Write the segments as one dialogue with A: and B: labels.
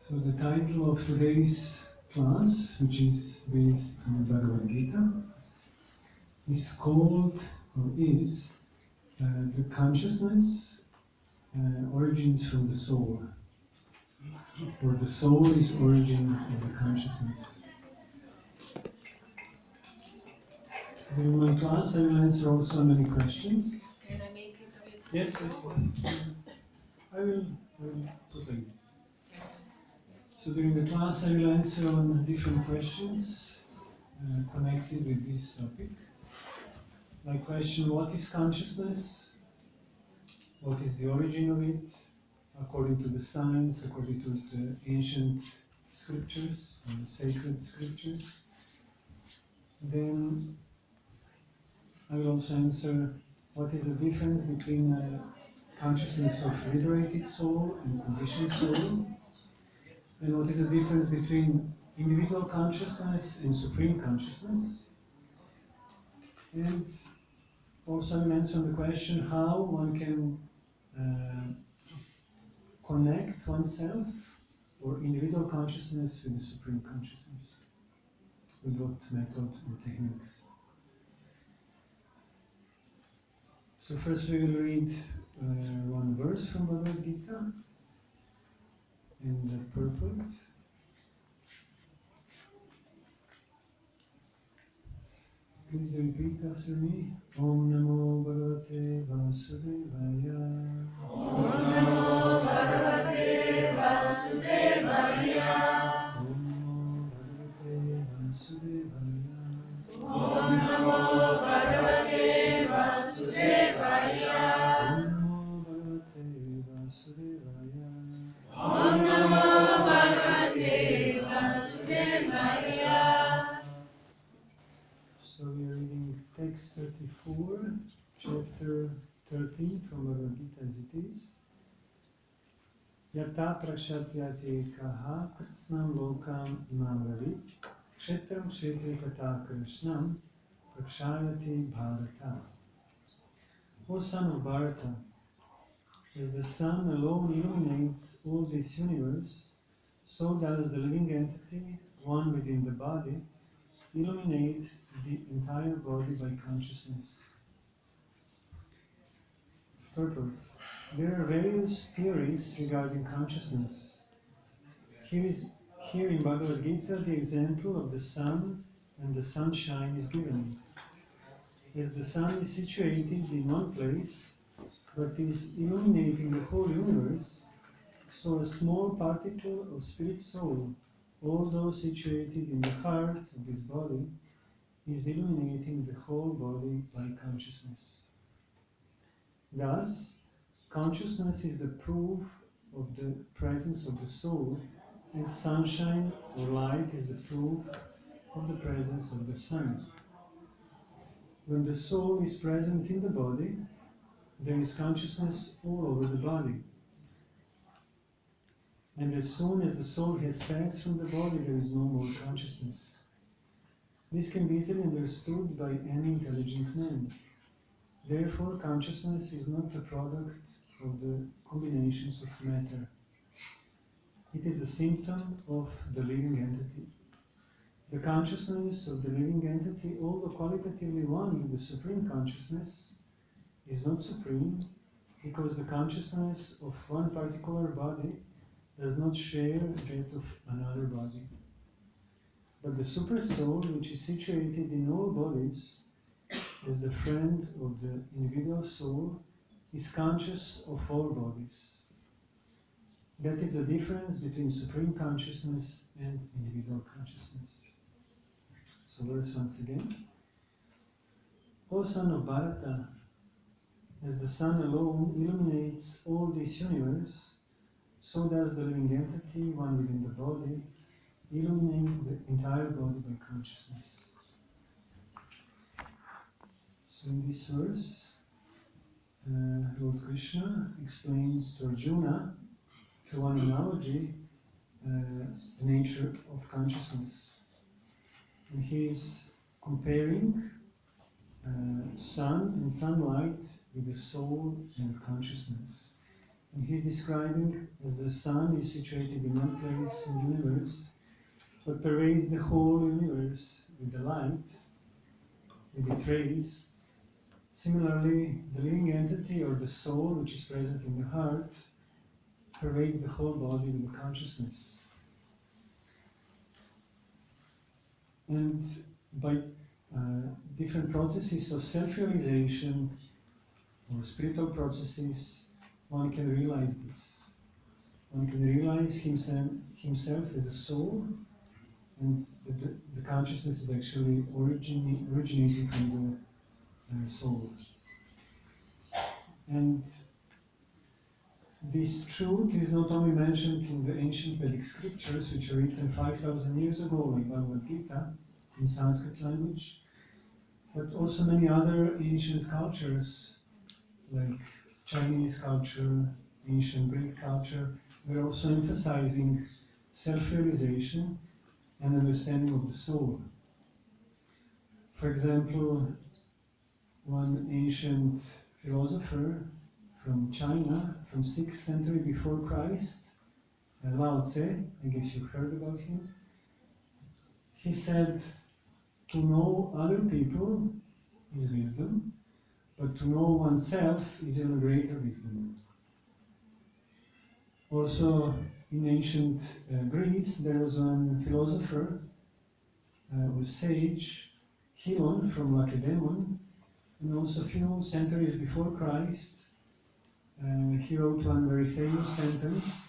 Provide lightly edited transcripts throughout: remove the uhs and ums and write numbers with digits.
A: So the title of today's class, which is based on Bhagavad Gita, is called, or is, the consciousness origins from the soul, or the soul is origin of the consciousness. In my class I will answer also many questions.
B: Can I make it a bit?
A: Yes. I will put like this. So during the class I will answer on different questions connected with this topic. Like question, what is consciousness? What is the origin of it? According to the science, according to the ancient scriptures, the sacred scriptures. Then I will also answer what is the difference between consciousness of liberated soul and conditioned soul, and what is the difference between individual consciousness and supreme consciousness. And also I will answer the question how one can connect oneself or individual consciousness with the supreme consciousness. With what method or techniques. So first we will read one verse from Bhagavad Gita and the purport. Please repeat after me. Om Namo Bhagavate Vasudevaya.
B: Om Namo Bhagavate Vasudevaya.
A: Om Namo Bhagavate Vasudevaya.
B: Om Namo Bhagavate Vasudevaya.
A: Om Namo Bhagavate Vasudevaya.
B: Om Namo Bhagavate Vasudevaya.
A: So we are reading text 34, chapter 13 from Bhagavad Gita as it is. Yata prakshatyate kaha kritsnam lokam imam ravi kshetram kshetri kata krishnam prakshayati bharata. O son of Bharata, as the sun alone illuminates all this universe, so does the living entity, one within the body, illuminate the entire body by consciousness. Purport. There are various theories regarding consciousness. Here in Bhagavad Gita, the example of the sun and the sunshine is given. As the sun is situated in one place, but is illuminating the whole universe, so a small particle of spirit soul, although situated in the heart of this body, is illuminating the whole body by consciousness. Thus, consciousness is the proof of the presence of the soul, as sunshine or light is the proof of the presence of the sun. When the soul is present in the body, there is consciousness all over the body. And as soon as the soul has passed from the body, there is no more consciousness. This can be easily understood by any intelligent man. Therefore, consciousness is not a product of the combinations of matter. It is a symptom of the living entity. The consciousness of the living entity, although qualitatively one with the supreme consciousness, is not supreme because the consciousness of one particular body does not share that of another body. But the super soul, which is situated in all bodies, as the friend of the individual soul, is conscious of all bodies. That is the difference between supreme consciousness and individual consciousness. So verse once again. O son of Bharata, as the sun alone illuminates all this universe, so does the living entity, one within the body, illuminate the entire body by consciousness. So in this verse, Lord Krishna explains to Arjuna, through one analogy, the nature of consciousness. And he is comparing sun and sunlight with the soul and consciousness. And he's describing as the sun is situated in one place in the universe, but pervades the whole universe with the light, with its rays. Similarly, the living entity or the soul, which is present in the heart, pervades the whole body with the consciousness. And by different processes of self-realization or spiritual processes, one can realize this. One can realize himself as a soul, and the consciousness is actually originating from the soul. And this truth is not only mentioned in the ancient Vedic scriptures, which are written 5,000 years ago, like Bhagavad Gita, in Sanskrit language, but also many other ancient cultures, like Chinese culture, ancient Greek culture, were also emphasizing self-realization and understanding of the soul. For example, one ancient philosopher from China, from 6th century before Christ, Lao Tse, I guess you've heard about him, he said, to know other people is wisdom, but to know oneself is even greater wisdom. Also, in ancient Greece, there was one philosopher or sage, Hilon from Lacedaemon, and also a few centuries before Christ, he wrote one very famous sentence,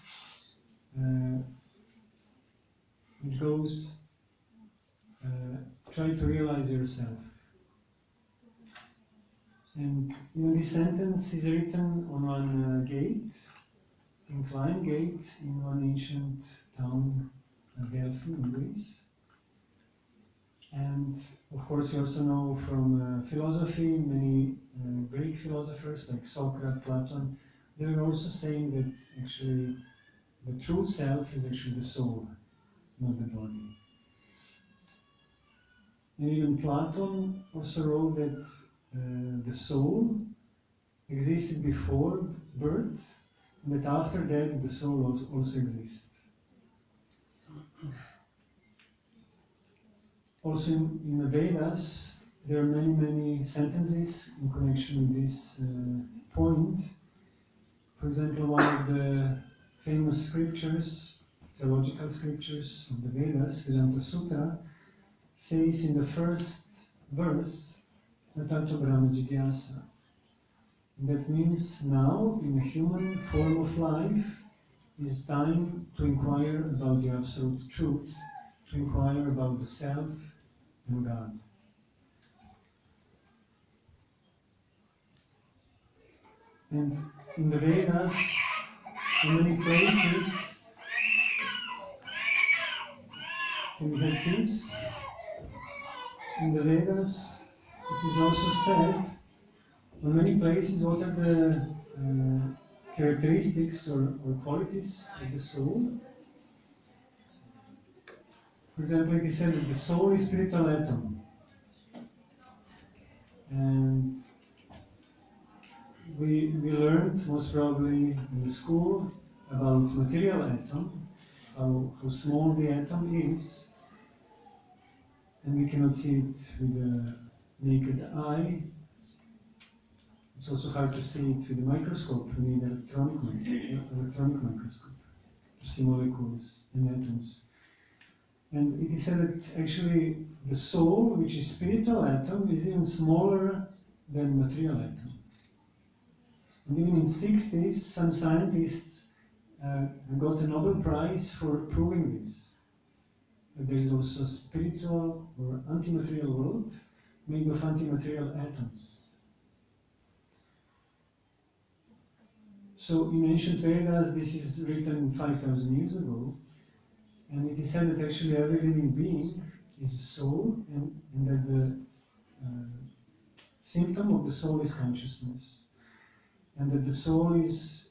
A: which goes, try to realize yourself. And this sentence is written on one gate, inclined gate, in one ancient town, Delphi in Greece. And of course, you also know from philosophy, many Greek philosophers like Socrates, Plato, they were also saying that actually the true self is actually the soul, not the body. And even Plato also wrote that the soul existed before birth, and that after death the soul also exists. Also in the Vedas, there are many sentences in connection with this point. For example, one of the famous scriptures, theological scriptures of the Vedas, Vedanta Sutra, says in the first verse, Natato Brahma Jigyasa. That means now, in a human form of life, is time to inquire about the absolute truth, to inquire about the self and God. And in the Vedas, in many places, can we have peace? In the Vedas, it is also said, in many places, what are the characteristics or qualities of the soul. For example, it is said that the soul is spiritual atom. And we learned, most probably in the school, about material atom, how small the atom is, and we cannot see it with the naked eye. It's also hard to see it with the microscope. We need electronic microscope to see molecules and atoms. And it is said that actually the soul, which is spiritual atom, is even smaller than material atom. And even in the 60s, some scientists got a Nobel Prize for proving this. That there is also a spiritual or antimaterial world made of antimaterial atoms. So in ancient Vedas, this is written 5,000 years ago, and it is said that actually every living being is a soul, and that the symptom of the soul is consciousness, and that the soul is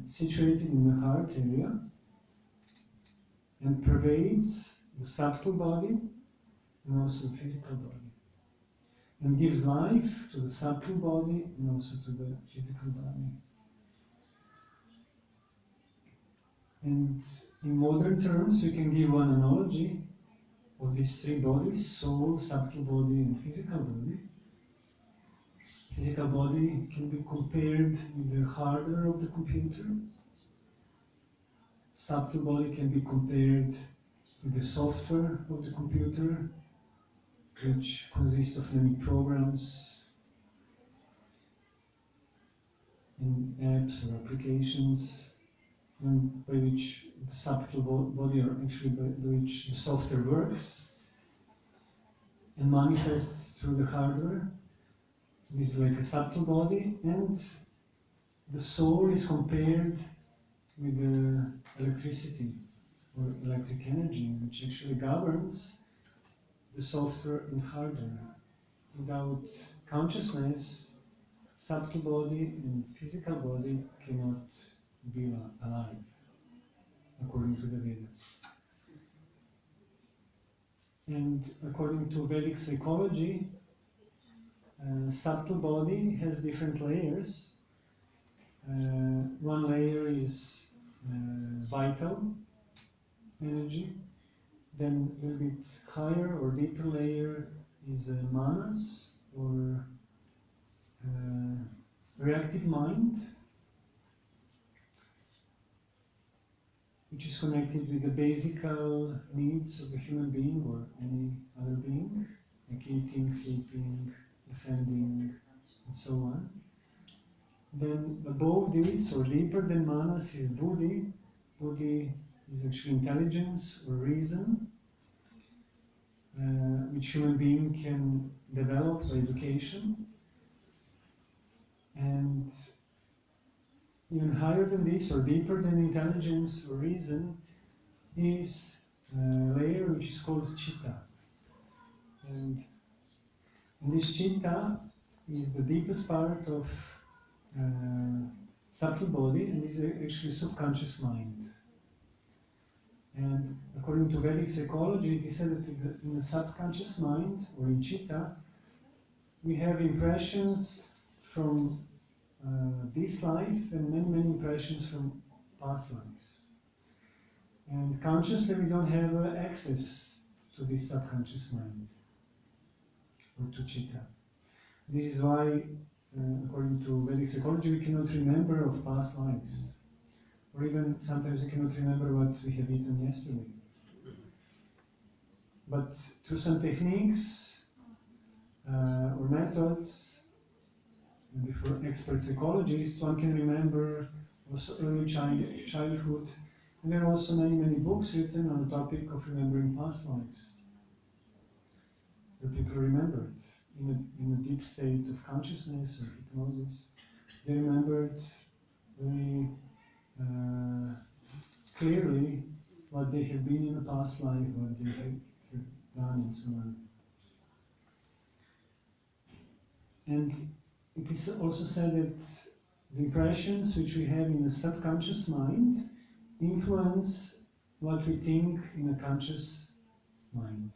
A: situated in the heart area and pervades the subtle body and also the physical body, and gives life to the subtle body and also to the physical body. And in modern terms, we can give one analogy of these three bodies: soul, subtle body, and physical body. Physical body can be compared with the hardware of the computer. Subtle body can be compared with the software of the computer, which consists of many programs and apps or applications, and by which the subtle body, or actually by which the software works and manifests through the hardware. This is like a subtle body, and the soul is compared with the electricity or electric energy, which actually governs the software and hardware. Without consciousness, subtle body and physical body cannot be alive, according to the Vedas. And according to Vedic psychology, subtle body has different layers. One layer is vital energy, then a little bit higher or deeper layer is manas, or reactive mind, which is connected with the basic needs of the human being or any other being, like eating, sleeping, defending, and so on. Then above this, or deeper than manas, is buddhi. Buddhi is actually intelligence or reason, which human being can develop by education. And even higher than this, or deeper than intelligence or reason, is a layer which is called chitta. And this chitta is the deepest part of subtle body, and is actually subconscious mind. And according to Vedic psychology, it is said that in the subconscious mind, or in chitta, we have impressions from this life and many impressions from past lives. And consciously we don't have access to this subconscious mind, or to chitta. This is why, according to Vedic psychology, we cannot remember of past lives. Or even sometimes we cannot remember what we have eaten yesterday. But through some techniques or methods, and for expert psychologists, one can remember also early childhood. And there are also many books written on the topic of remembering past lives, where people remember it in a deep state of consciousness or hypnosis. They remembered very clearly what they have been in the past life, what they have done, and so on. And it is also said that the impressions which we have in the subconscious mind influence what we think in a conscious mind.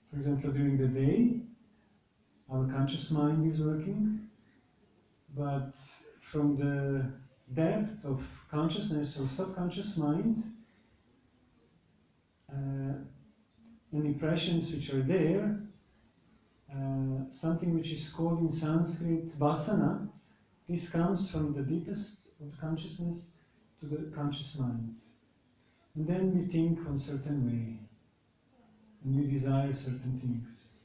A: For example, during the day, our conscious mind is working, but from the depth of consciousness or subconscious mind, and impressions which are there, something which is called in Sanskrit vasana, this comes from the deepest of consciousness to the conscious mind. And then we think on a certain way, and we desire certain things,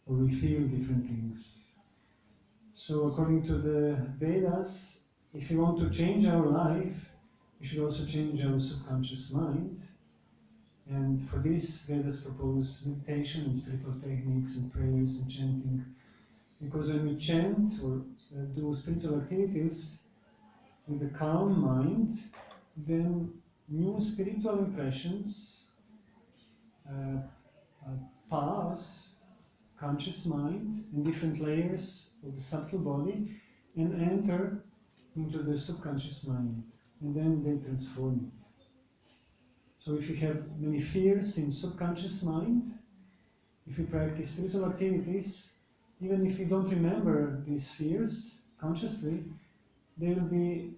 A: or we feel different things. So according to the Vedas, if we want to change our life, we should also change our subconscious mind. And for this, Vedas propose meditation and spiritual techniques and prayers and chanting. Because when we chant or do spiritual activities with a calm mind, then new spiritual impressions pass conscious mind in different layers of the subtle body and enter into the subconscious mind, and then they transform it. So if you have many fears in subconscious mind, if you practice spiritual activities, even if you don't remember these fears consciously, they will be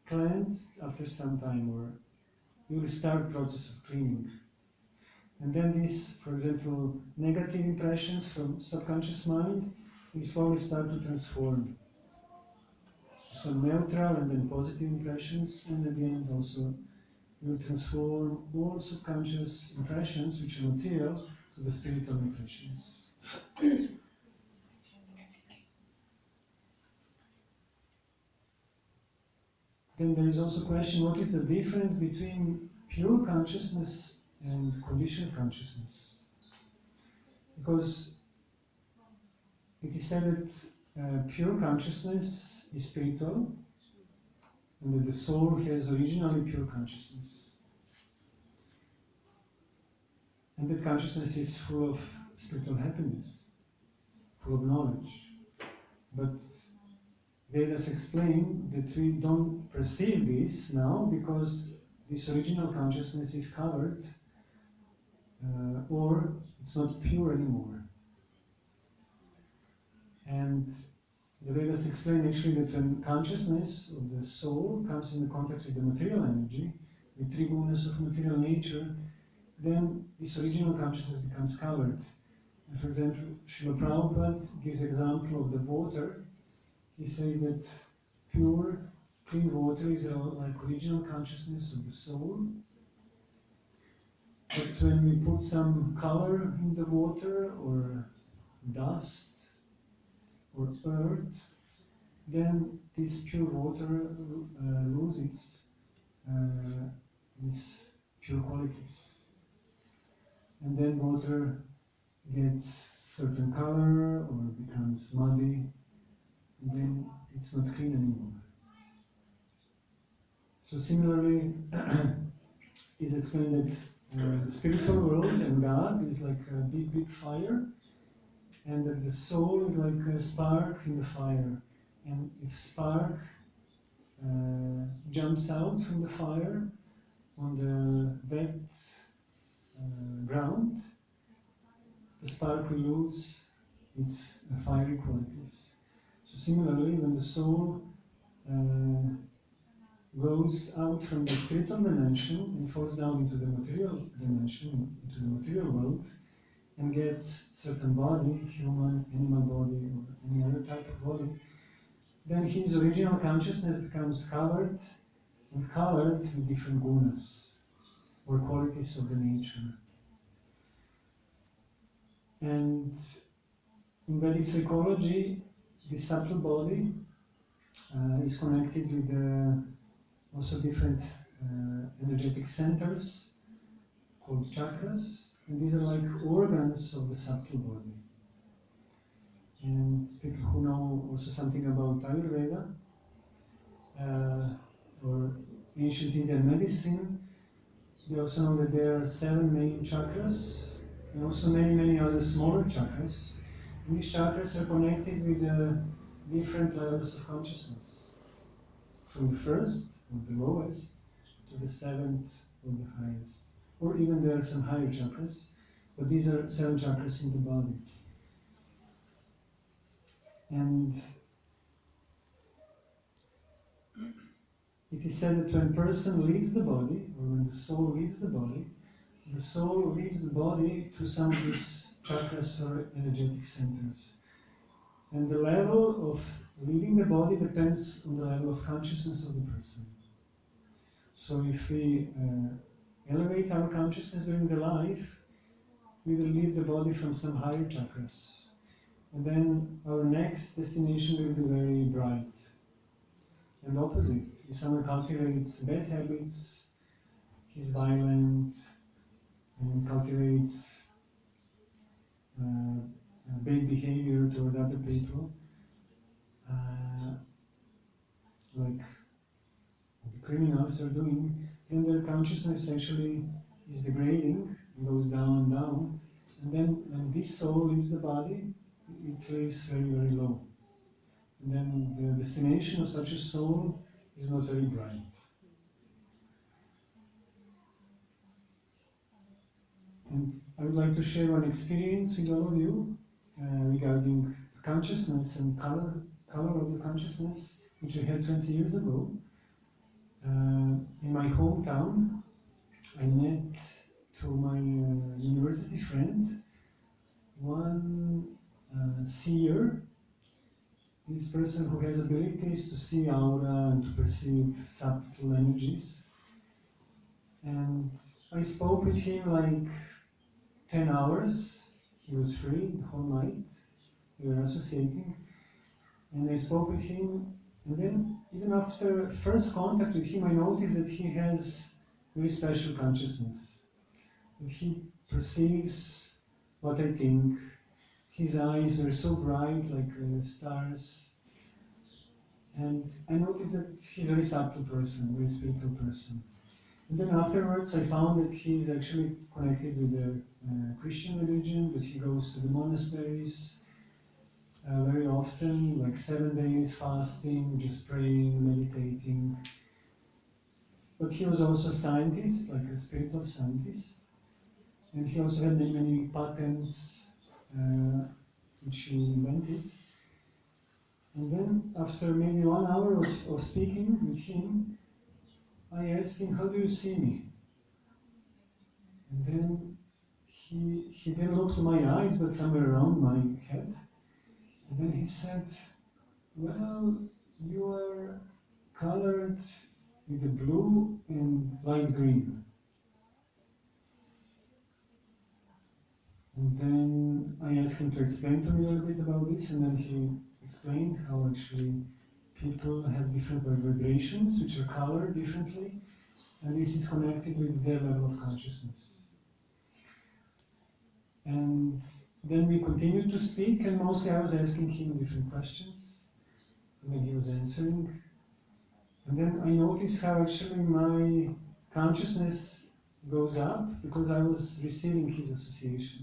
A: cleansed after some time, or you will start process of cleaning. And then these, for example, negative impressions from subconscious mind will slowly start to transform. Some neutral and then positive impressions, and at the end also will transform all subconscious impressions, which are material, to the spiritual impressions. Then there is also a question, what is the difference between pure consciousness and conditioned consciousness? Because it is said that pure consciousness is spiritual, and that the soul has originally pure consciousness. And that consciousness is full of spiritual happiness, full of knowledge. But Vedas explain that we don't perceive this now because this original consciousness is covered or it's not pure anymore. And the Vedas explain actually that when consciousness of the soul comes in contact with the material energy, the three gunas of material nature, then this original consciousness becomes covered. And for example, Srila Prabhupada gives example of the water. He says that pure, clean water is like original consciousness of the soul. But when we put some color in the water, or dust, or earth, then this pure water loses its pure qualities. And then water gets certain color or becomes muddy, and then it's not clean anymore. So similarly, it's explained that the spiritual world and God is like a big fire, and that the soul is like a spark in the fire. And if spark jumps out from the fire on the wet ground, the spark will lose its fiery qualities. So similarly, when the soul goes out from the spiritual dimension and falls down into the material dimension, into the material world, and gets certain body, human, animal body, or any other type of body, then his original consciousness becomes covered and colored with different gunas, or qualities of the nature. And in Vedic psychology, the subtle body is connected with also different energetic centers called chakras, and these are like organs of the subtle body. And people who know also something about Ayurveda or ancient Indian medicine, they also know that there are 7 main chakras and also many other smaller chakras. And these chakras are connected with different levels of consciousness, from the first or the lowest to the 7th or the highest. Or even there are some higher chakras, but these are 7 chakras in the body. And it is said that when a person leaves the body, or when the soul leaves the soul leaves the body to some of these chakras or energetic centers. And the level of leaving the body depends on the level of consciousness of the person. So if we elevate our consciousness during the life, we will leave the body from some higher chakras. And then our next destination will be very bright. And opposite, if someone cultivates bad habits, he's violent, and cultivates bad behavior toward other people, like the criminals are doing, then their consciousness actually is degrading and goes down and down. And then when this soul leaves the body, it lives very low. And then the destination of such a soul is not very bright. And I would like to share one experience with all of you regarding consciousness and color of the consciousness, which I had 20 years ago. my hometown, I met through my university friend one seer, this person who has abilities to see aura and to perceive subtle energies. And I spoke with him like 10 hours. He was free the whole night. We were associating. And I spoke with him. And then, even after first contact with him, I noticed that he has very special consciousness. That he perceives what I think. His eyes were so bright, like stars. And I noticed that he's a very subtle person, very spiritual person. And then afterwards, I found that he is actually connected with the Christian religion, that he goes to the monasteries very often, like 7 days fasting, just praying, meditating. But he was also a scientist, like a spiritual scientist. And he also had many patents which he invented. And then, after maybe 1 hour of speaking with him, I asked him, "How do you see me?" And then he didn't look to my eyes, but somewhere around my head. And then he said, "Well, you are colored with the blue and light green." And then I asked him to explain to me a little bit about this, and then he explained how actually people have different vibrations which are colored differently, and this is connected with their level of consciousness. And then we continued to speak, and mostly I was asking him different questions, and then he was answering. And then I noticed how actually my consciousness goes up because I was receiving his association.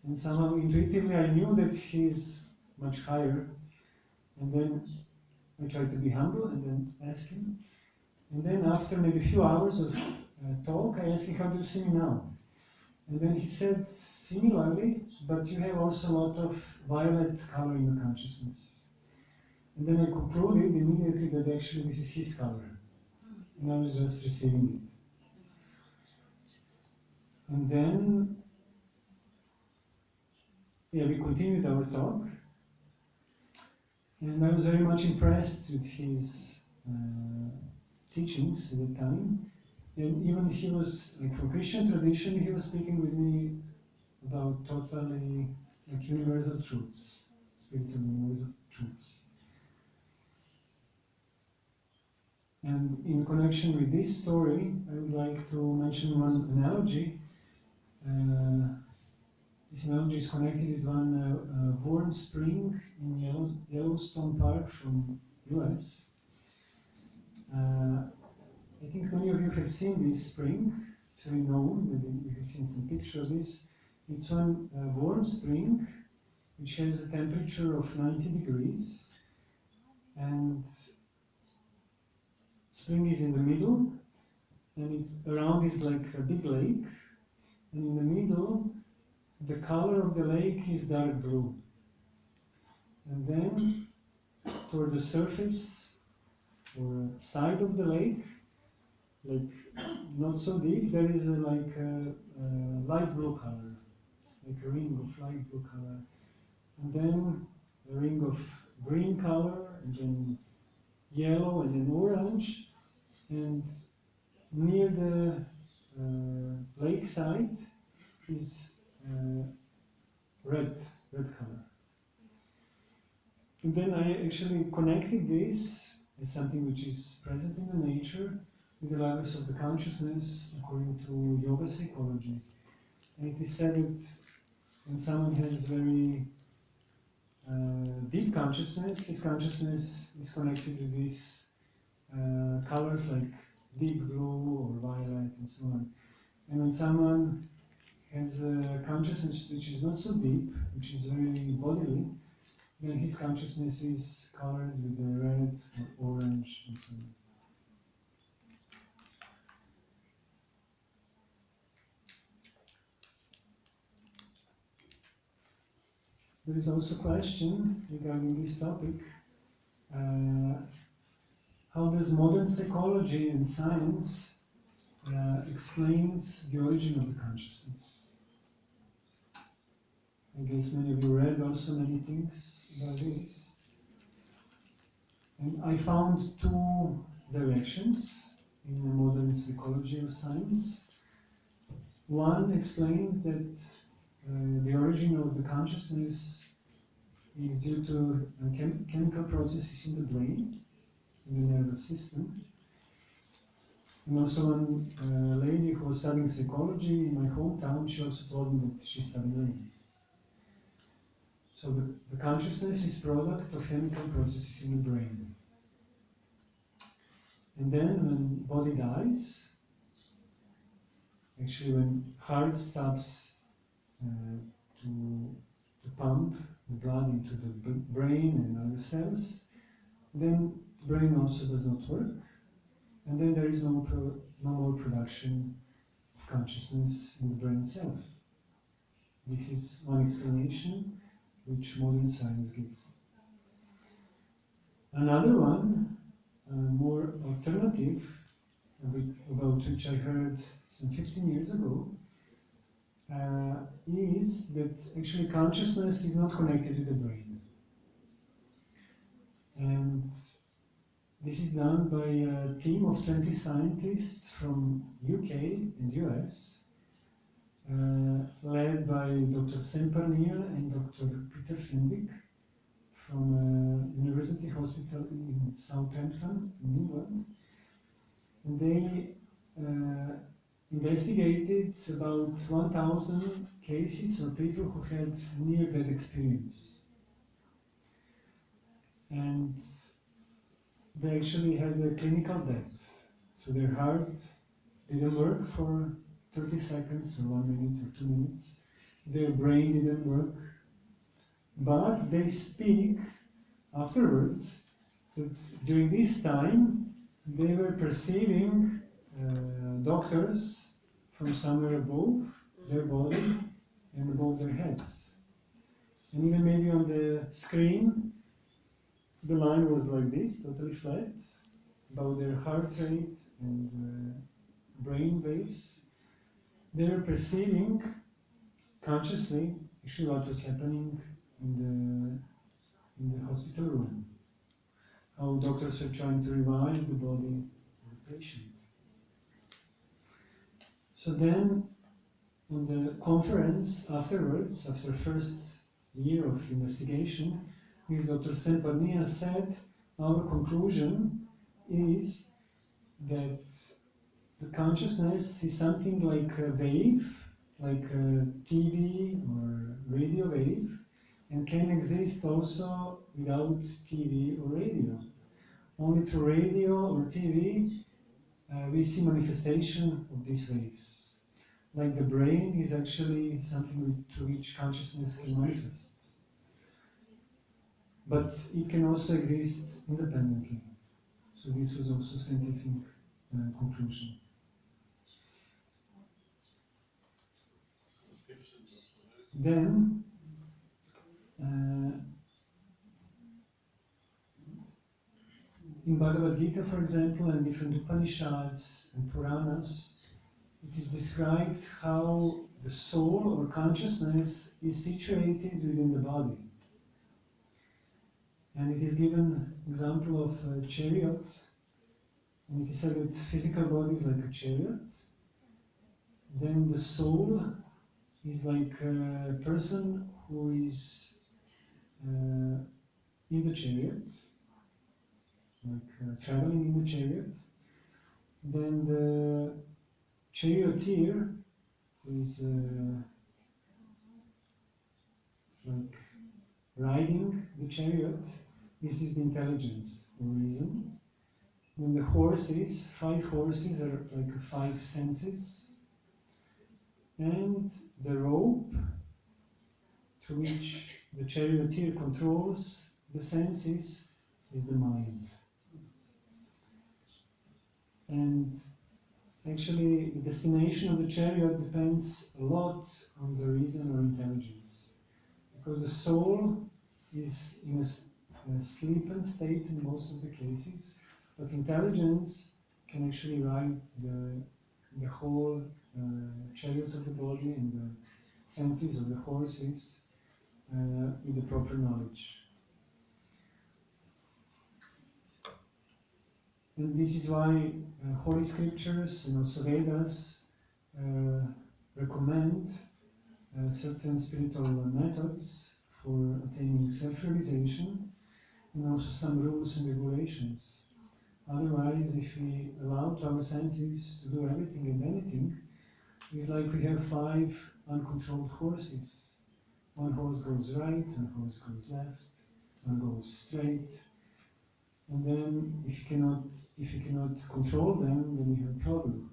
A: And somehow intuitively I knew that he's much higher. And then I tried to be humble and then ask him. And then after maybe a few hours of talk, I asked him, "How do you see me now?" And then he said, "Similarly, but you have also a lot of violet color in the consciousness." And then I concluded immediately that actually this is his color. And I was just receiving it. And then, we continued our talk. And I was very much impressed with his teachings at the time. And even he was, like from Christian tradition, he was speaking with me about totally like universal truths, spiritual universal truths. And in connection with this story, I would like to mention one analogy. This analogy is connected with one warm spring in Yellowstone Park from US. I think many of you have seen this spring. It's very known, maybe you have seen some pictures of this. It's one warm spring which has a temperature of 90 degrees, and spring is in the middle, and it's around is like a big lake, and in the middle the color of the lake is dark blue, and then toward the surface or side of the lake, like not so deep, there is a light blue color, like a ring of light blue color, and then a ring of green color, and then yellow, and then orange, and near the lakeside is red color. And then I actually connected this as something which is present in the nature with the levels of the consciousness according to yoga psychology. And it is said that when someone has very deep consciousness, his consciousness is connected with these colors like deep blue or violet and so on. And when someone has a consciousness which is not so deep, which is very bodily, then his consciousness is colored with the red or orange and so on. There is also a question regarding this topic. how does modern psychology and science explains the origin of the consciousness? I guess many of you read also many things about this. And I found two directions in the modern psychology or science. One explains that the origin of the consciousness is due to chemical processes in the brain, in the nervous system. And also one lady who was studying psychology in my hometown, she also told me that she studied like this. So the consciousness is product of chemical processes in the brain. And then when body dies, actually when heart stops to pump the blood into the brain and other cells, then the brain also does not work, and then there is no more production of consciousness in the brain cells. This is one explanation which modern science gives. Another one, more alternative, about which I heard some 15 years ago, is that actually consciousness is not connected to the brain. And this is done by a team of 20 scientists from UK and US, led by Dr. Sempernia and Dr. Peter Fenwick from University Hospital in Southampton, in England. And they investigated about 1,000 cases of people who had near-death experience. And they actually had a clinical death. So their heart didn't work for 30 seconds or 1 minute or 2 minutes. Their brain didn't work. But they speak afterwards that during this time they were perceiving doctors from somewhere above their body and above their heads. And even maybe on the screen, the line was like this, totally flat, about their heart rate and brain waves. They were perceiving consciously actually what was happening in the hospital room. How doctors were trying to revive the body of the patient. So then, on the conference afterwards, after the first year of investigation, this Dr. Sempernia said, our conclusion is that the consciousness is something like a wave, like a TV or radio wave, and can exist also without TV or radio. Only through radio or TV we see manifestation of these waves. Like the brain is actually something through which consciousness can manifest. But it can also exist independently. So this was also scientific conclusion. Then, in Bhagavad Gita, for example, and different Upanishads and Puranas, it is described how the soul or consciousness is situated within the body. And it is given example of a chariot, and it is said that physical body is like a chariot. Then the soul is like a person who is in the chariot, like traveling in the chariot. Then the charioteer, who is like riding the chariot, this is the intelligence or reason. Then the horses, 5 horses are like 5 senses. And the rope to which the charioteer controls the senses is the mind. And actually, the destination of the chariot depends a lot on the reason or intelligence. Because the soul is in a sleeping state in most of the cases, But intelligence can actually ride the whole chariot of the body and the senses of the horses with the proper knowledge. And this is why Holy Scriptures and also Vedas recommend certain spiritual methods for attaining self-realization and also some rules and regulations. Otherwise, if we allow to our senses to do everything and anything, it's like we have 5 uncontrolled horses. One horse goes right, one horse goes left, one goes straight. And then if you cannot control them, then you have a problem.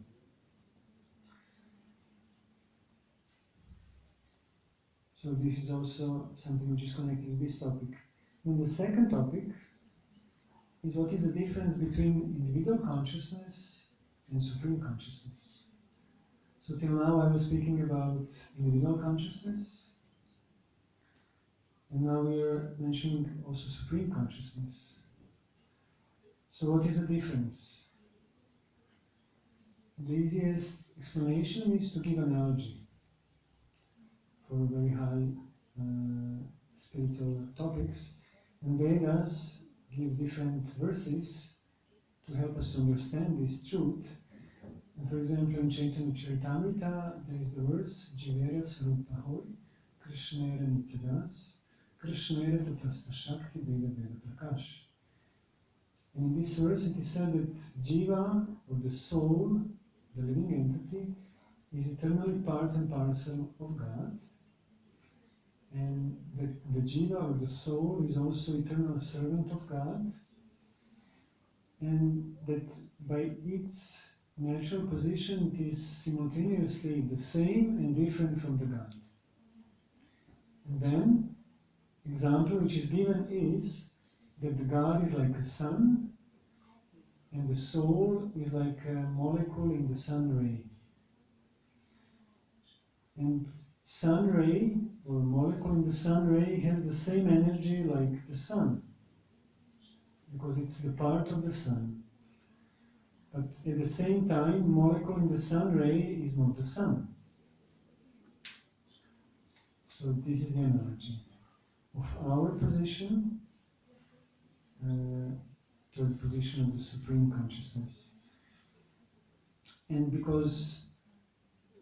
A: So this is also something which is connected with this topic. And the second topic is what is the difference between individual consciousness and supreme consciousness. So till now I was speaking about individual consciousness, and now we are mentioning also supreme consciousness. So what is the difference? The easiest explanation is to give analogy for very high spiritual topics, and Vedas give different verses to help us to understand this truth. And for example, in Chaitanya Charitamrita, there is the verse Jivera Swarupa Hoy, Krishnera Nityadas, Krishnera Tatasta Shakti Veda Veda Prakash. And in this verse it is said that Jiva, or the soul, the living entity, is eternally part and parcel of God, and that the Jiva, or the soul, is also eternal servant of God, and that by its natural position it is simultaneously the same and different from the God. And then, example which is given is that the God is like a sun, and the soul is like a molecule in the sun ray. And sun ray, or molecule in the sun ray, has the same energy like the sun, because it's the part of the sun. But at the same time, molecule in the sun ray is not the sun. So this is the analogy of our position to the position of the Supreme Consciousness. And because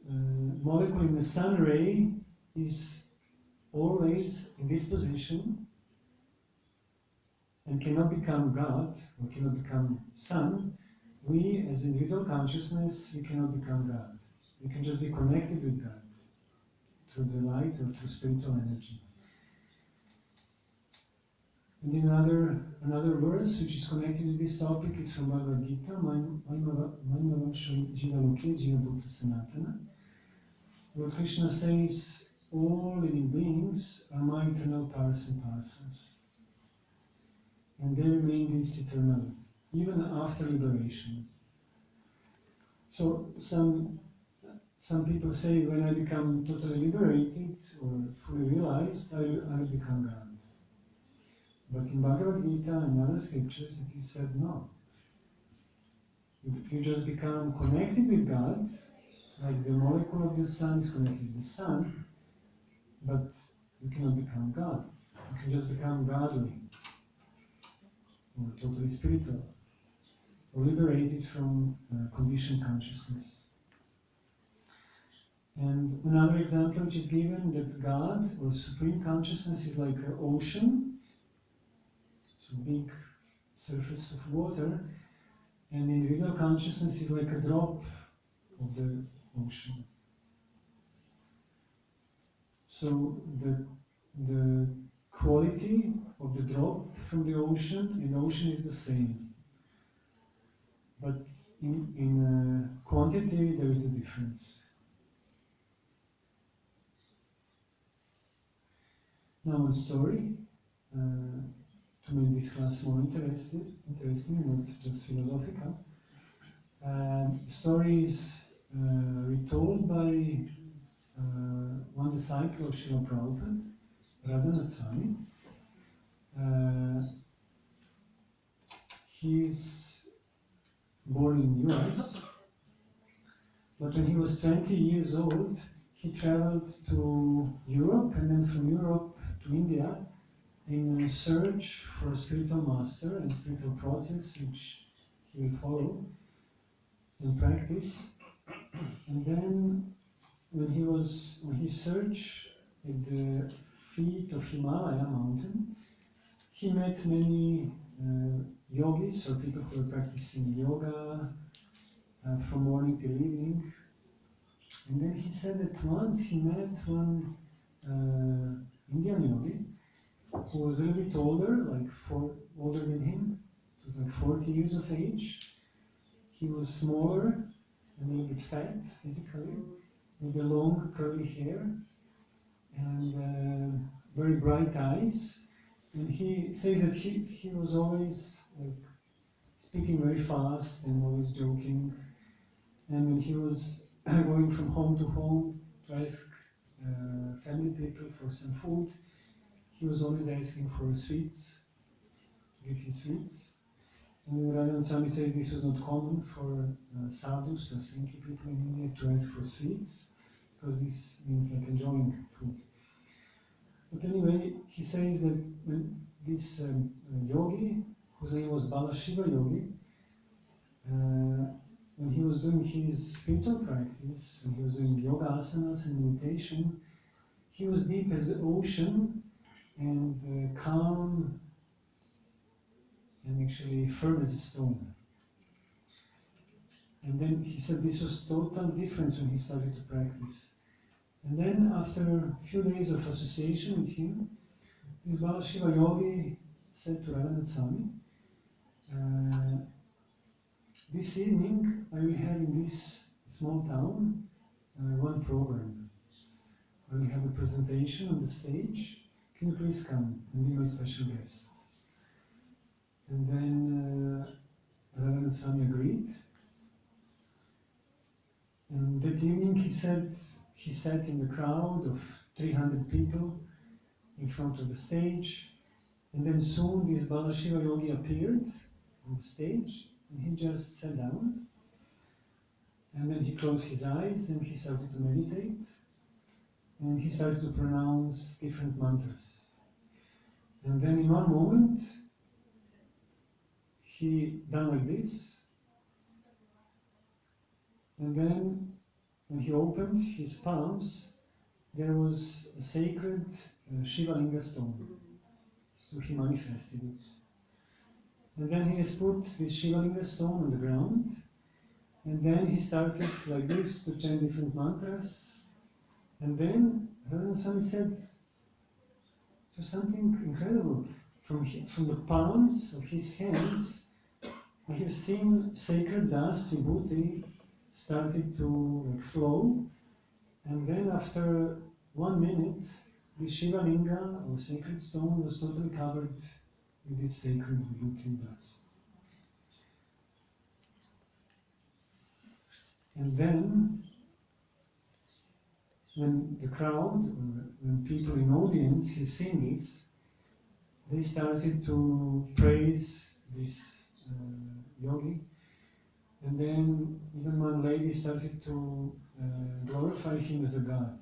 A: molecule in the sun ray is always in this position and cannot become God, or cannot become sun, we as individual consciousness, we cannot become God. We can just be connected with God through the light or through spiritual energy. And in another verse which is connected with this topic is from Bhagavad Gita, Maimava Jiva Loke Jiva Bhutta Sanatana. Lord Krishna says, all living beings are my eternal parts and parcels, and they remain this eternally, even after liberation. So some people say, when I become totally liberated or fully realized, I will become God. But in Bhagavad Gita and other scriptures it is said no. You just become connected with God, like the molecule of the sun is connected with the sun, but you cannot become God. You can just become godly, or totally spiritual, or liberated from conditioned consciousness. And another example which is given, that God, or Supreme Consciousness, is like an ocean, so big surface of water, and individual consciousness is like a drop of the ocean. So the quality of the drop from the ocean and the ocean is the same, but in quantity there is a difference. Now one story to make this class more interesting, not just philosophical. The story is retold by one disciple of Srila Prabhupada, Radhanath Swami. born in US, but when he was 20 years old, he traveled to Europe and then from Europe to India in a search for a spiritual master and spiritual process which he will follow and practice. And then when he searched at the feet of Himalaya mountain, he met many yogis or people who were practicing yoga from morning till evening. And then he said that once he met one Indian yogi who was a little bit older, older than him. He was like 40 years of age. He was smaller and a little bit fat physically, with the long curly hair and very bright eyes. And he says that he was always like speaking very fast and always joking. And when he was going from home to home to ask family people for some food, he was always asking for sweets, give him sweets. And then Radhan Swami says this was not common for sadhus or saintly people in India to ask for sweets, because this means like enjoying food. But anyway, he says that when this yogi, whose name was Balashiva Yogi, when he was doing his spiritual practice, when he was doing yoga asanas and meditation, he was deep as the ocean and calm and actually firm as a stone. And then he said this was total difference when he started to practice. And then after a few days of association with him, this Balashiva Yogi said to Radhanath Swami, this evening I will have in this small town one program. I will have a presentation on the stage. Can you please come and be my special guest? And then Radhanath Swami agreed. And that evening he sat in the crowd of 300 people in front of the stage. And then soon this Balashiva Yogi appeared on the stage and he just sat down. And then he closed his eyes and he started to meditate. And he started to pronounce different mantras. And then in one moment, he done like this. And then when he opened his palms, there was a sacred Shiva Linga stone. So he manifested it. And then he has put this Shiva Linga stone on the ground. And then he started like this to chant different mantras. And then Radhanath Swami said, it was something incredible. From the palms of his hands, we have seen sacred dust, vibhuti, started to flow. And then after 1 minute, the Shiva Linga or sacred stone was totally covered with this sacred vibhuti dust. And then, when the crowd, or when people in audience had seen this, they started to praise this yogi. And then even one lady started to glorify him as a god.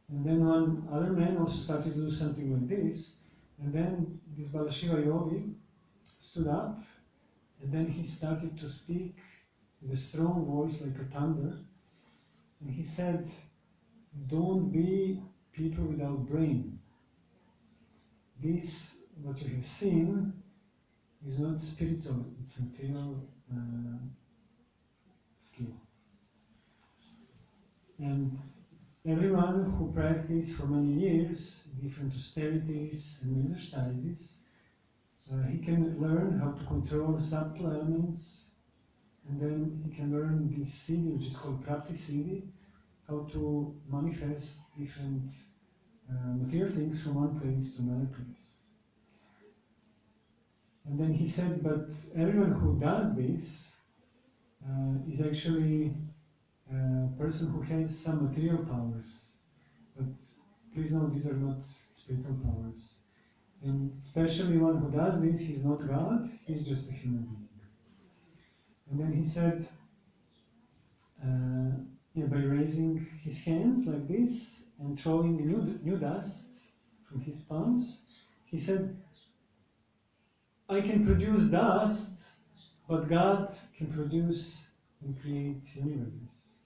A: And then one other man also started to do something like this. And then this Balashiva Yogi stood up, and then he started to speak with a strong voice like a thunder. And he said, don't be people without brain. This, what you have seen, is not spiritual, it's material skill. And everyone who practiced for many years different austerities and exercises, he can learn how to control subtle elements, and then he can learn this siddhi, which is called prapti siddhi, how to manifest different material things from one place to another place. And then he said, but everyone who does this is actually a person who has some material powers. But please know, these are not spiritual powers. And especially one who does this, he's not God, he's just a human being. And then he said, by raising his hands like this and throwing new dust from his palms, he said, I can produce dust, but God can produce and create universes.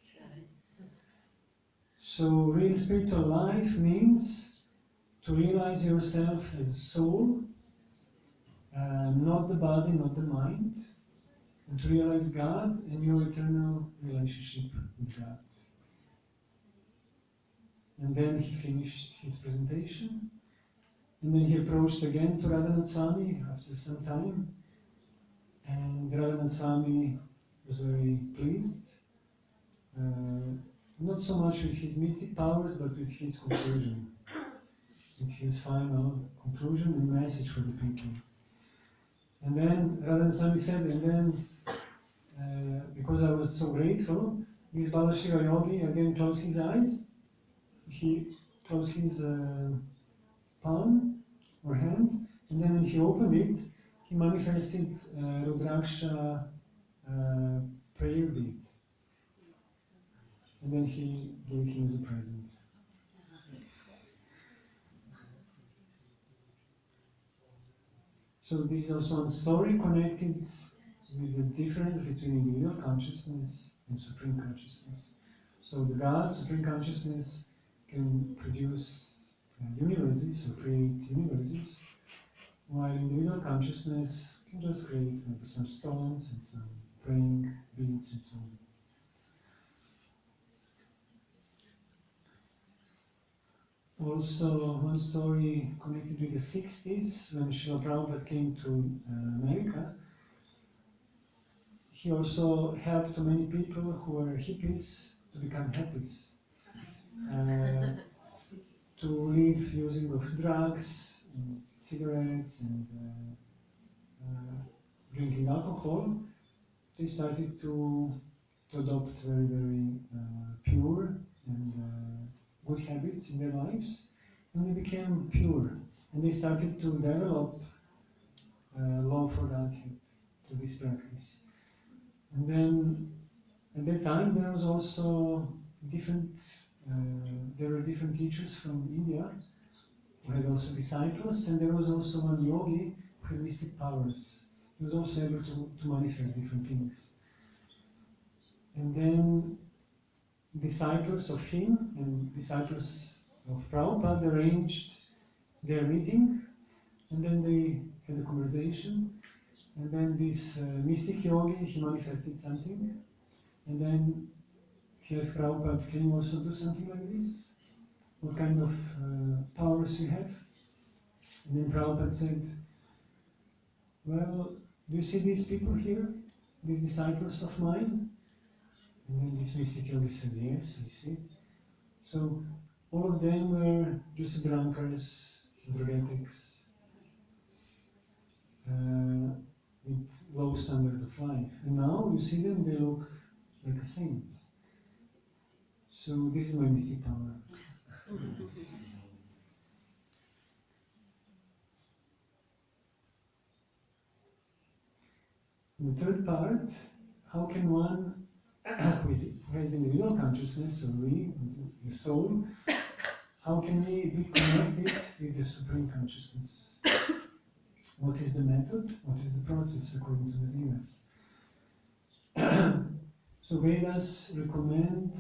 A: So real spiritual life means to realize yourself as a soul, not the body, not the mind, and to realize God and your eternal relationship with God. And then he finished his presentation, and then he approached again to Radhanath Swami after some time, and Radhanath Swami was very pleased, not so much with his mystic powers, but with his conclusion, with his final conclusion and message for the people. And then Radhanath Swami said, and then because I was so grateful, this Balashiva Yogi again closed his eyes, he closed his palm or hand, and then when he opened it, he manifested Rudraksha prayer bead. And then he gave him as a present. So this is also one story connected with the difference between individual consciousness and supreme consciousness. So the God, supreme consciousness, can produce universes or create universes, while individual consciousness can just create maybe some stones and some praying beads and so on. Also, one story connected with the 60s, when Srila Prabhupada came to America, he also helped many people who were hippies to become happies, to leave using of drugs, and cigarettes, and drinking alcohol. They started to adopt very, very pure and good habits in their lives, and they became pure, and they started to develop love for Godhead through this practice. And then at that time there was also there were different teachers from India who had also disciples, and there was also one yogi who had mystic powers. He was also able to manifest different things. And then disciples of him and disciples of Prabhupada arranged their meeting, and then they had a conversation, and then this mystic yogi, he manifested something, and then he asked Prabhupada, can you also do something like this? What kind of powers you have? And then Prabhupada said, well, do you see these people here? These disciples of mine? And then this mystic yogi said, yes, I see. So all of them were just drunkards, drugetics, with low standard of life. And now you see them, they look like a saint. So this is my mystic power. And the third part, how can one who has individual consciousness, or we, the soul, how can we be connected with the supreme consciousness? What is the method? What is the process according to the Vedas? So Vedas recommend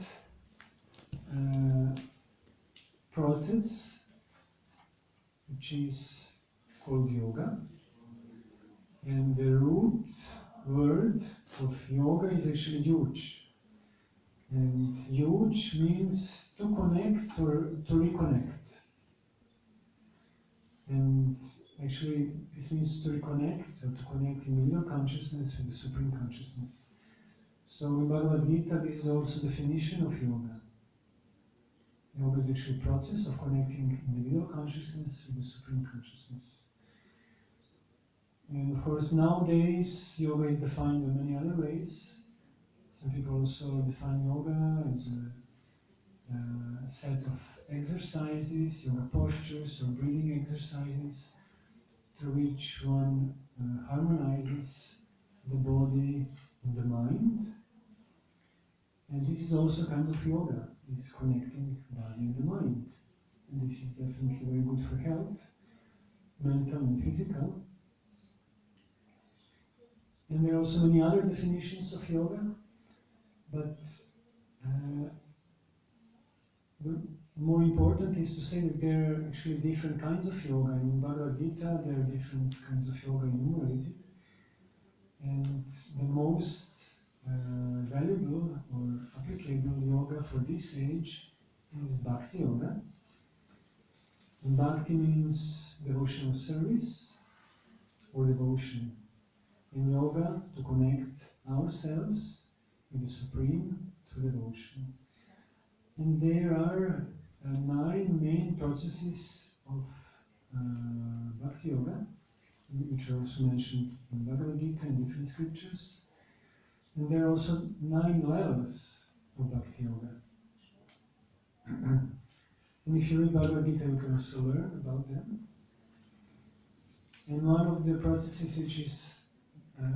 A: process which is called yoga, and the root word of yoga is actually yuj, and yuj means to connect or to reconnect, and actually this means to reconnect or to connect individual consciousness with the supreme consciousness. So in Bhagavad Gita this is also the definition of yoga. Yoga is actually a process of connecting individual consciousness with the supreme consciousness. And of course nowadays yoga is defined in many other ways. Some people also define yoga as a set of exercises, yoga postures or breathing exercises. through which one harmonizes the body and the mind. And this is also kind of yoga, is connecting body and the mind. And this is definitely very good for health, mental and physical. And there are also many other definitions of yoga, but the more important is to say that there are actually different kinds of yoga. In Bhagavad Gita, there are different kinds of yoga enumerated. And the most valuable or applicable yoga for this age is Bhakti Yoga. And Bhakti means devotional service or devotion. In yoga, to connect ourselves with the Supreme through devotion. And there are 9 main processes of Bhakti Yoga, which are also mentioned in Bhagavad Gita and different scriptures. And there are also 9 levels of Bhakti Yoga. And if you read Bhagavad Gita, you can also learn about them. And one of the processes which is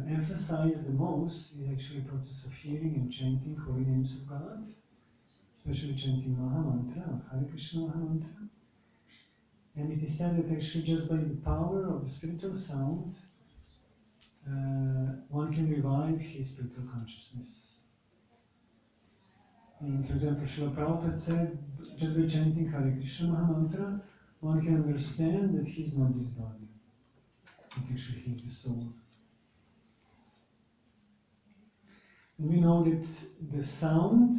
A: emphasized the most is actually the process of hearing and chanting holy names of God, especially chanting Maha Mantra or Hare Krishna Maha Mantra. And it is said that actually just by the power of the spiritual sound, one can revive his spiritual consciousness. And for example, Srila Prabhupada said, just by chanting Hare Krishna Maha Mantra, one can understand that he is not this body, that actually he is the soul. And we know that the sound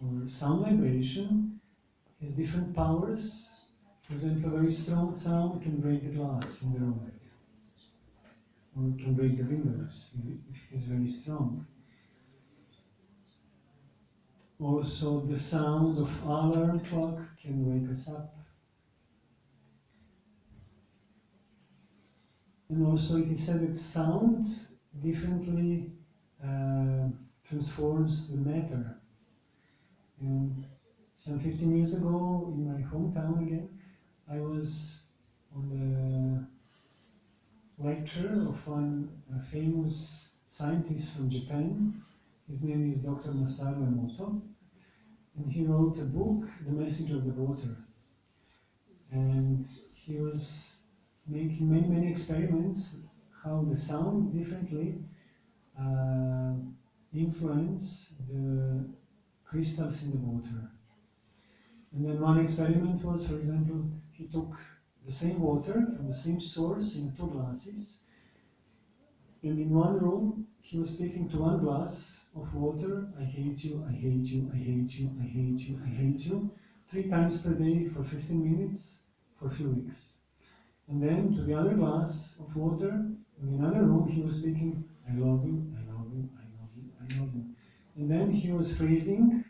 A: or sound vibration has different powers. For example, a very strong sound can break the glass in the room, or it can break the windows if it is very strong. Also, the sound of alarm clock can wake us up. And also it is said that sound differently transforms the matter. And some 15 years ago, in my hometown again, I was on the lecture of one famous scientist from Japan. His name is Dr. Masaru Emoto. And he wrote a book, The Message of the Water. And he was making many experiments how the sound differently influence the crystals in the water. And then one experiment was, for example, he took the same water from the same source in 2 glasses, and in one room he was speaking to one glass of water, I hate you, I hate you, I hate you, I hate you, I hate you, 3 times per day for 15 minutes for a few weeks. And then to the other glass of water, in another room he was speaking, I love you, I love you, I love you, I love you. And then he was freezing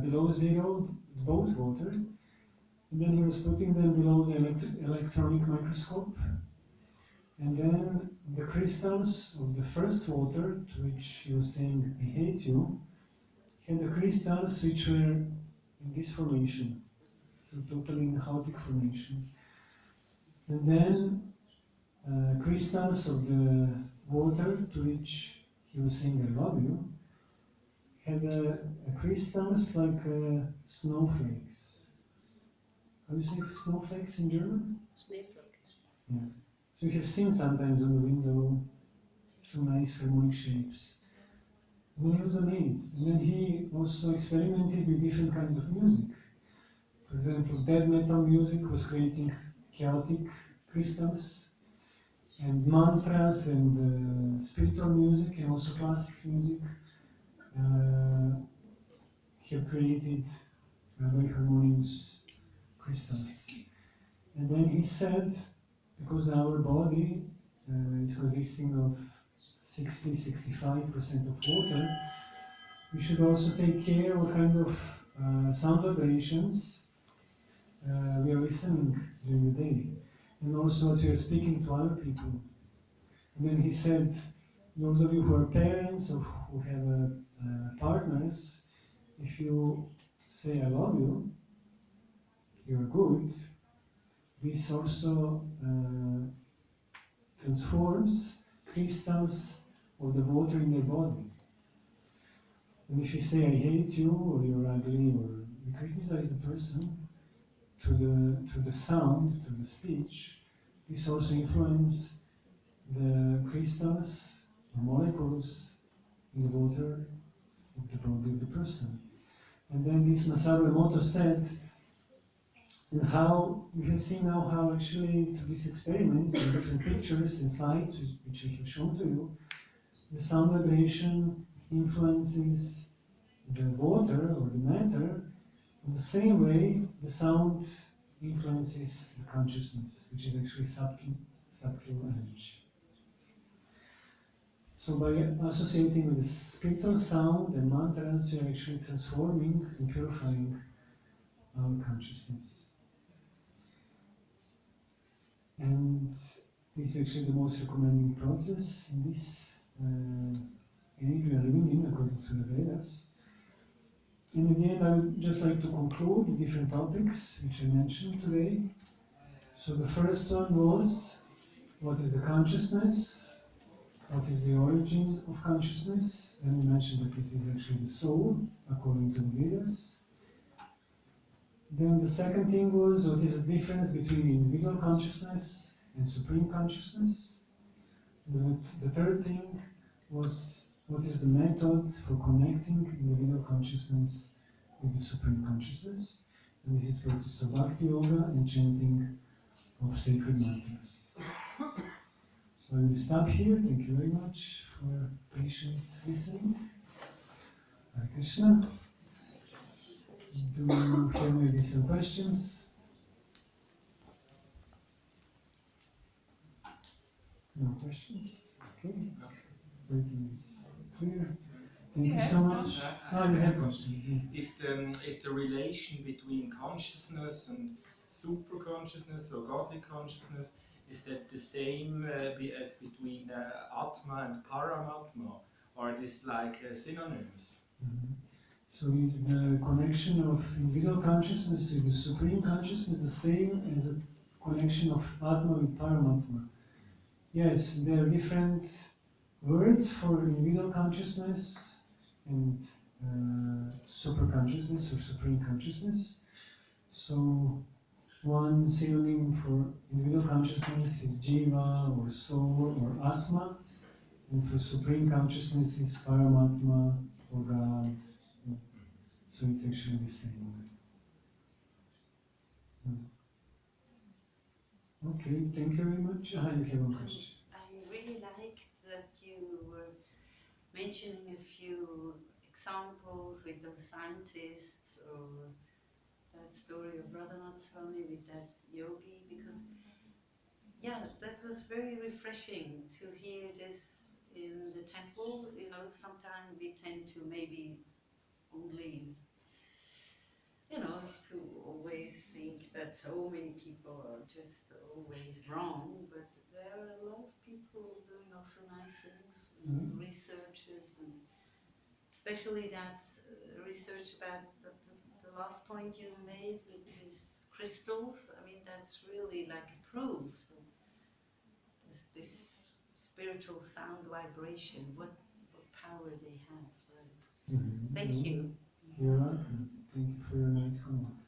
A: below zero both water, and then he was putting them below the electronic microscope. And then the crystals of the first water, to which he was saying, I hate you, had the crystals which were in this formation, so totally in chaotic formation. And then crystals of the water, to which he was saying, I love you, had crystals like snowflakes. How do you say snowflakes in German?
B: Schneeflocke.
A: Yeah. So you have seen sometimes on the window some nice harmonic shapes. And then he was amazed. And then he also experimented with different kinds of music. For example, death metal music was creating chaotic crystals, and mantras and spiritual music and also classic music have created very harmonious crystals. And then he said, because our body is consisting of 60-65% of water, we should also take care what kind of sound vibrations we are listening during the day, and also what we are speaking to other people. And then he said, those of you who are parents or who have partners, if you say I love you, you're good, this also transforms crystals of the water in their body. And if you say, I hate you, or you're ugly, or you criticize the person, to the sound, to the speech, this also influences the crystals, the molecules in the water of the body of the person. And then this Masaru Emoto said, and how we have seen now how actually to these experiments and different pictures and sites which I have shown to you, the sound vibration influences the water or the matter in the same way the sound influences the consciousness, which is actually subtle energy. So by associating with the spiritual sound and mantras, we are actually transforming and purifying our consciousness. And this is actually the most recommended process in this age we are living in, according to the Vedas. And in the end, I would just like to conclude the different topics which I mentioned today. So the first one was, what is the consciousness? What is the origin of consciousness? Then we mentioned that it is actually the soul, according to the Vedas. Then the second thing was, what is the difference between individual consciousness and supreme consciousness? The third thing was, what is the method for connecting individual consciousness with the supreme consciousness? And this is practice of bhakti yoga and chanting of sacred mantras. So I will stop here. Thank you very much for patient listening. Hare Krishna. Do you have maybe some questions? No questions? Okay. Everything is clear. Thank you so much. You have questions.
C: Is the relation between consciousness and super consciousness or godly consciousness, is that the same as between Atma and Paramatma? Or are these like synonyms?
A: Mhm. So is the connection of individual consciousness with the supreme consciousness the same as a connection of Atma with Paramatma? Yes, there are different words for individual consciousness and super consciousness or supreme consciousness. So one synonym for individual consciousness is Jiva or soul or Atma, and for supreme consciousness is Paramatma or God. So it's actually the same. Okay, thank you very much. I have one question.
B: I really liked that you were mentioning a few examples with those scientists, or that story of Radhanath Swami with that yogi, because that was very refreshing to hear this in the temple. You know, sometimes we tend to maybe only, to always think that so many people are just always wrong, but there are a lot of people doing also nice things, and researchers, and especially that research about the last point you made with these crystals. I mean, that's really like a proof that this spiritual sound vibration, what power they have. Right?
A: Mm-hmm.
B: Thank you.
A: You're welcome. Thank you for your nice comment.